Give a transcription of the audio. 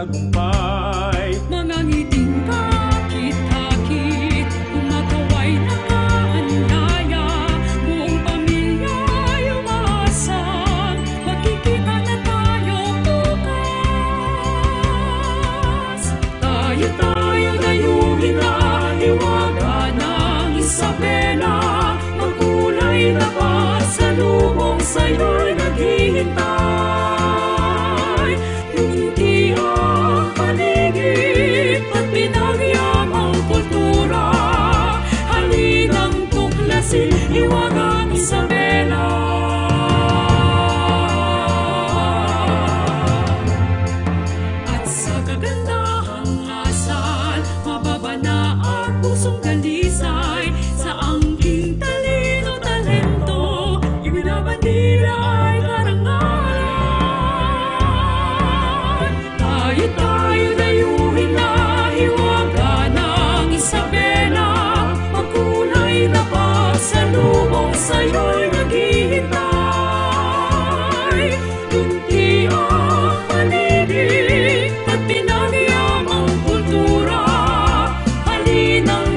tagumpay. Mga ngiting kakit-hakit, kumakaway na kaanyaya, buong pamilya'y umaasang magkikita na tayo bukas. Tayo dayuhin na hiwaga ng Isabela, magkulay na pasalubong sa'yo'y naghihintay. Ngiti ang paligid at pinagyam ang kultura, halinang tuklasin hiwagang Isabela. At sa kagandahang asal, mababa na at pusong dalisay, sa angking talino talento, ibinabandila ay karangalan. Tayo dayuhin na hiwaga ng Isabela, magkulay na pasalubong sa'yo'y naghihintay. Kunti ang paligid at pinagyam ang kultura, halinang